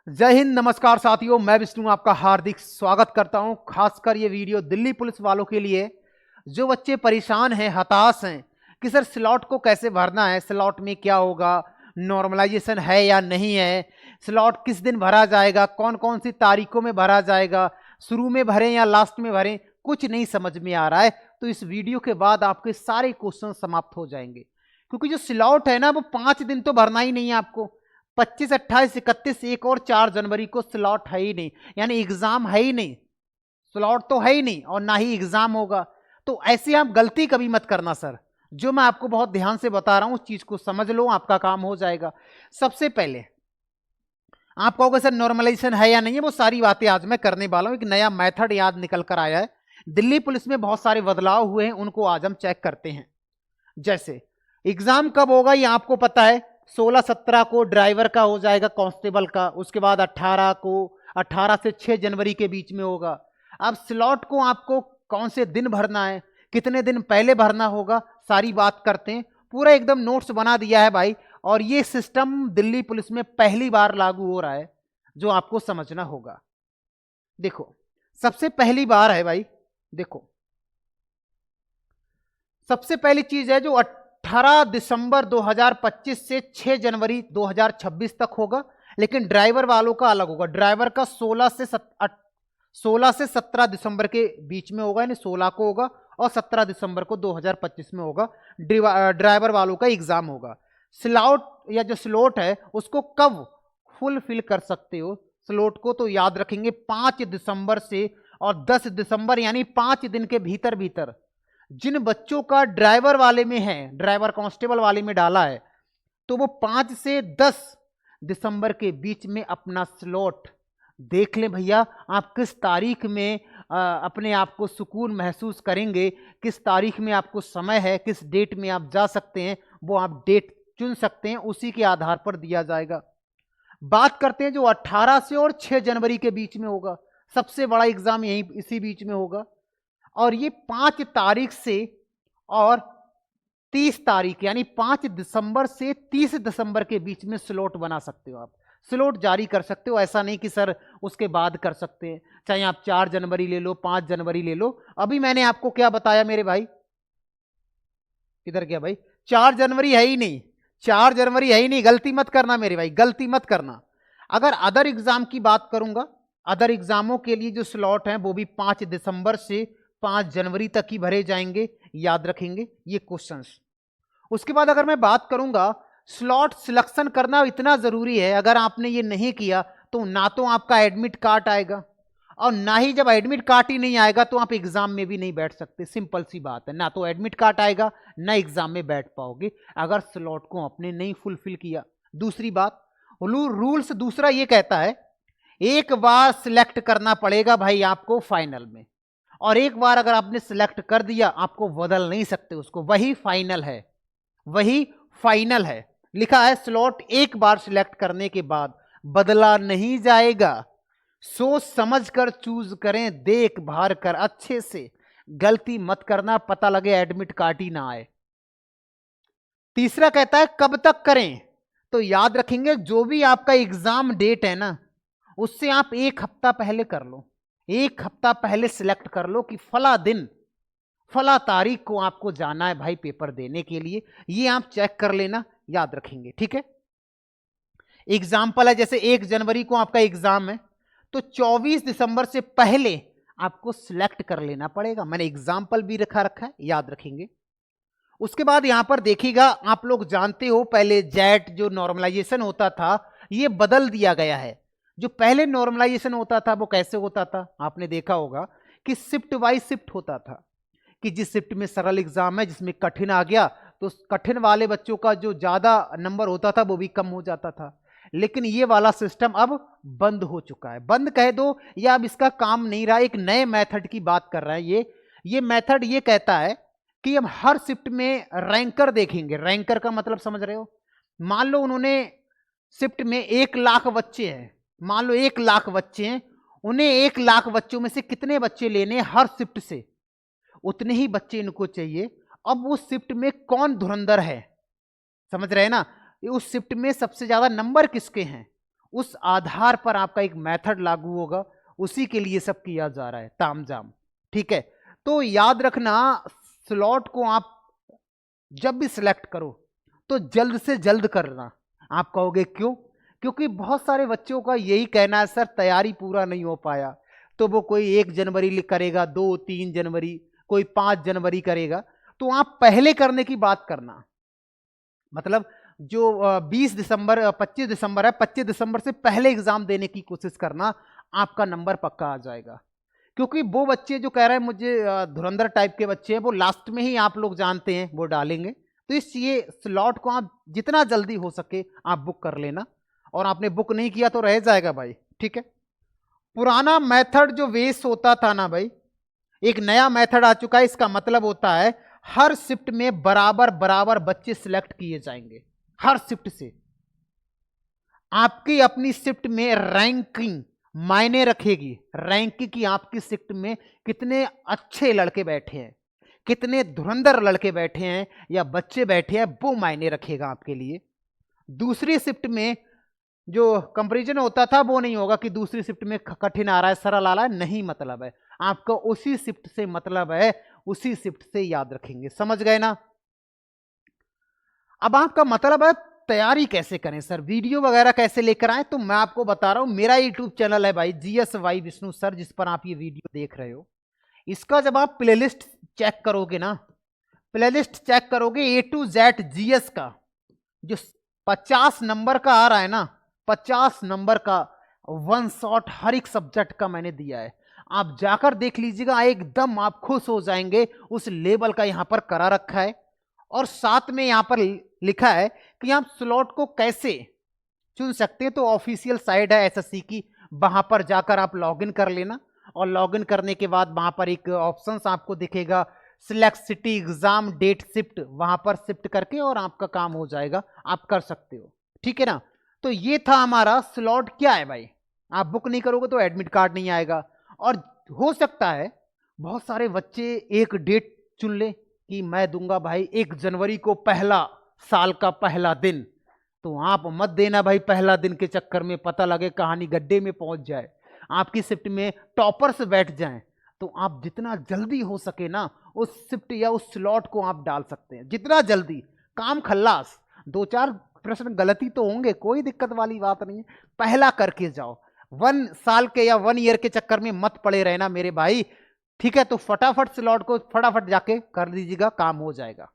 जय हिंद, नमस्कार साथियों। मैं विष्णु आपका हार्दिक स्वागत करता हूं। खासकर ये वीडियो दिल्ली पुलिस वालों के लिए जो बच्चे परेशान हैं, हताश हैं कि सर स्लॉट को कैसे भरना है, स्लॉट में क्या होगा, नॉर्मलाइजेशन है या नहीं है, स्लॉट किस दिन भरा जाएगा, कौन कौन सी तारीखों में भरा जाएगा, शुरू में भरें या लास्ट में भरें, कुछ नहीं समझ में आ रहा है। तो इस वीडियो के बाद आपके सारे क्वेश्चन समाप्त हो जाएंगे, क्योंकि जो स्लॉट है ना वो 5 दिन तो भरना ही नहीं है आपको। 25, 28, 31, 1 और 4 जनवरी को स्लॉट है ही नहीं, यानी एग्जाम है ही नहीं, स्लॉट तो है ही नहीं और ना ही एग्जाम होगा। तो ऐसी आप गलती कभी मत करना सर। जो मैं आपको बहुत ध्यान से बता रहा हूं उस चीज को समझ लो, आपका काम हो जाएगा। सबसे पहले आप कहोगे सर नॉर्मलाइजेशन है या नहीं है, वो सारी बातें आज मैं करने वाला हूं। एक नया मेथड याद निकल कर आया है, दिल्ली पुलिस में बहुत सारे बदलाव हुए हैं, उनको आज हम चेक करते हैं। जैसे एग्जाम कब होगा ये आपको पता है, 16-17 को ड्राइवर का हो जाएगा, कांस्टेबल का। उसके बाद 18 से 6 जनवरी के बीच में होगा। अब स्लॉट को आपको कौन से दिन भरना है, कितने दिन पहले भरना होगा, सारी बात करते हैं। पूरा एकदम नोट्स बना दिया है भाई, और ये सिस्टम दिल्ली पुलिस में पहली बार लागू हो रहा है, जो आपको समझना होगा। देखो, सबसे पहली बार है भाई, देखो सबसे पहली चीज है जो 18 दिसंबर 2025 से 6 जनवरी 2026 तक होगा, लेकिन ड्राइवर वालों का अलग होगा। ड्राइवर का 16 से 17 दिसंबर के बीच में होगा, यानी 16 को होगा और 17 दिसंबर को 2025 में होगा। ड्राइवर वालों का एग्जाम होगा। स्लॉट या जो स्लॉट है उसको कब फुलफिल कर सकते हो, स्लॉट को तो याद रखेंगे 5 दिसंबर से और 10 दिसंबर, यानी 5 दिन के भीतर भीतर जिन बच्चों का ड्राइवर वाले में है, ड्राइवर कांस्टेबल वाले में डाला है, तो वो 5 से 10 दिसंबर के बीच में अपना स्लॉट देख लें भैया। आप किस तारीख में अपने आप को सुकून महसूस करेंगे, किस तारीख में आपको समय है, किस डेट में आप जा सकते हैं, वो आप डेट चुन सकते हैं, उसी के आधार पर दिया जाएगा। बात करते हैं जो 18 से और 6 जनवरी के बीच में होगा, सबसे बड़ा एग्जाम यही इसी बीच में होगा। और ये 5 तारीख से और 30 तारीख, यानी 5 दिसंबर से 30 दिसंबर के बीच में स्लॉट बना सकते हो, आप स्लॉट जारी कर सकते हो। ऐसा नहीं कि सर उसके बाद कर सकते हैं, चाहे आप 4 जनवरी ले लो, 5 जनवरी ले लो। अभी मैंने आपको क्या बताया मेरे भाई, किधर गया भाई, 4 जनवरी है ही नहीं, 4 जनवरी है ही नहीं। गलती मत करना मेरे भाई, गलती मत करना। अगर अदर एग्जाम की बात करूंगा, अदर एग्जामों के लिए जो स्लॉट हैं वो भी 5 दिसंबर से 5 जनवरी तक ही भरे जाएंगे, याद रखेंगे ये क्वेश्चंस। उसके बाद अगर मैं बात करूंगा, स्लॉट सिलेक्शन करना इतना जरूरी है, अगर आपने ये नहीं किया तो ना तो आपका एडमिट कार्ड आएगा, और ना ही जब एडमिट कार्ड ही नहीं आएगा तो आप एग्जाम में भी नहीं बैठ सकते। सिंपल सी बात है, ना तो एडमिट कार्ड आएगा ना एग्जाम में बैठ पाओगे अगर स्लॉट को आपने नहीं फुलफिल किया। दूसरी बात, रूल्स दूसरा ये कहता है, एक बार सिलेक्ट करना पड़ेगा भाई आपको फाइनल में, और एक बार अगर आपने सिलेक्ट कर दिया आपको बदल नहीं सकते उसको, वही फाइनल है, वही फाइनल है। लिखा है स्लॉट एक बार सिलेक्ट करने के बाद बदला नहीं जाएगा, सोच समझ कर चूज करें, देख भार कर अच्छे से, गलती मत करना, पता लगे एडमिट कार्ड ही ना आए। तीसरा कहता है कब तक करें, तो याद रखेंगे जो भी आपका एग्जाम डेट है ना, उससे आप 1 हफ्ता पहले कर लो, 1 हफ्ता पहले सिलेक्ट कर लो कि फला दिन फला तारीख को आपको जाना है भाई पेपर देने के लिए। ये आप चेक कर लेना, याद रखेंगे, ठीक है। एग्जाम्पल है, जैसे 1 जनवरी को आपका एग्जाम है, तो 24 दिसंबर से पहले आपको सिलेक्ट कर लेना पड़ेगा। मैंने एग्जाम्पल भी रखा है, याद रखेंगे। उसके बाद यहां पर देखिएगा, आप लोग जानते हो पहले जेट जो नॉर्मलाइजेशन होता था ये बदल दिया गया है। जो पहले नॉर्मलाइजेशन होता था वो कैसे होता था, आपने देखा होगा कि शिफ्ट वाइज शिफ्ट होता था, कि जिस शिफ्ट में सरल एग्जाम है, जिसमें कठिन आ गया तो कठिन वाले बच्चों का जो ज्यादा नंबर होता था वो भी कम हो जाता था। लेकिन ये वाला सिस्टम अब बंद हो चुका है, बंद कह दो या अब इसका काम नहीं रहा। एक नए मेथड की बात कर रहा है ये मेथड ये कहता है कि हम हर शिफ्ट में रैंकर देखेंगे। रैंकर का मतलब समझ रहे हो, मान लो उन्होंने शिफ्ट में 1 लाख बच्चे हैं, मान लो 1 लाख बच्चे हैं, उन्हें 1 लाख बच्चों में से कितने बच्चे लेने हर शिफ्ट से, उतने ही बच्चे इनको चाहिए। अब उस शिफ्ट में कौन धुरंधर है, समझ रहे हैं ना, उस शिफ्ट में सबसे ज्यादा नंबर किसके हैं, उस आधार पर आपका एक मेथड लागू होगा, उसी के लिए सब किया जा रहा है तामझाम। ठीक है, तो याद रखना स्लॉट को आप जब भी सिलेक्ट करो तो जल्द से जल्द करना। आप कहोगे क्यों? क्योंकि बहुत सारे बच्चों का यही कहना है सर तैयारी पूरा नहीं हो पाया, तो वो कोई 1 जनवरी करेगा, 2 3 जनवरी, कोई 5 जनवरी करेगा। तो आप पहले करने की बात करना, मतलब जो 20 दिसंबर 25 दिसंबर है, 25 दिसंबर से पहले एग्जाम देने की कोशिश करना, आपका नंबर पक्का आ जाएगा। क्योंकि वो बच्चे जो कह रहे हैं मुझे धुरंधर टाइप के बच्चे हैं, वो लास्ट में ही आप लोग जानते हैं वो डालेंगे। तो इसलिए स्लॉट को आप जितना जल्दी हो सके आप बुक कर लेना, और आपने बुक नहीं किया तो रह जाएगा भाई। ठीक है, पुराना मेथड जो वेस्ट होता था ना भाई, एक नया मेथड आ चुका है। इसका मतलब होता है हर शिफ्ट में बराबर बराबर बच्चे सिलेक्ट किए जाएंगे। हर शिफ्ट से आपकी अपनी शिफ्ट में रैंकिंग मायने रखेगी। रैंकिंग की आपकी शिफ्ट में कितने अच्छे लड़के बैठे हैं, कितने धुरंधर लड़के बैठे हैं या बच्चे बैठे हैं, वो मायने रखेगा आपके लिए। दूसरी शिफ्ट में जो कंपैरिजन होता था वो नहीं होगा कि दूसरी शिफ्ट में कठिन आ रहा है सरल आ रहा है, नहीं, मतलब है आपका उसी शिफ्ट से मतलब है, उसी शिफ्ट से याद रखेंगे। समझ गए ना? अब आपका मतलब है तैयारी कैसे करें सर, वीडियो वगैरह कैसे लेकर आए, तो मैं आपको बता रहा हूं मेरा यूट्यूब चैनल है भाई GSY विष्णु सर, जिस पर आप ये वीडियो देख रहे हो। इसका जब आप प्लेलिस्ट चेक करोगे ना, प्लेलिस्ट चेक करोगे A to Z GS का जो 50 नंबर का आ रहा है ना, 50 नंबर का वन शॉट हर एक सब्जेक्ट का मैंने दिया है। आप जाकर देख लीजिएगा, एकदम आप खुश हो जाएंगे। उस लेवल का यहां पर करा रखा है, और साथ में यहां पर लिखा है कि आप स्लॉट को कैसे चुन सकते हैं। तो ऑफिशियल साइट है SSC की, वहां पर जाकर आप लॉगिन कर लेना, और लॉगिन करने के बाद वहां पर एक ऑप्शन आपको दिखेगा select city exam date shift, वहां पर शिफ्ट करके और आपका काम हो जाएगा, आप कर सकते हो। ठीक है ना? तो ये था हमारा स्लॉट। क्या है भाई, आप बुक नहीं करोगे तो एडमिट कार्ड नहीं आएगा। और हो सकता है बहुत सारे बच्चे एक डेट चुन ले कि मैं दूंगा भाई 1 जनवरी को पहला साल का पहला दिन, तो आप मत देना भाई पहला दिन के चक्कर में पता लगे कहानी गड्ढे में पहुंच जाए, आपकी शिफ्ट में टॉपर्स बैठ जाएं। तो आप जितना जल्दी हो सके ना उस शिफ्ट या उस स्लॉट को आप डाल सकते हैं, जितना जल्दी। काम खल्लास, 2-4 प्रश्न गलती तो होंगे, कोई दिक्कत वाली बात नहीं है, पहला करके जाओ। 1 साल के या 1 ईयर के चक्कर में मत पड़े रहना मेरे भाई। ठीक है, तो फटाफट स्लॉट को फटाफट जाके कर दीजिएगा, काम हो जाएगा।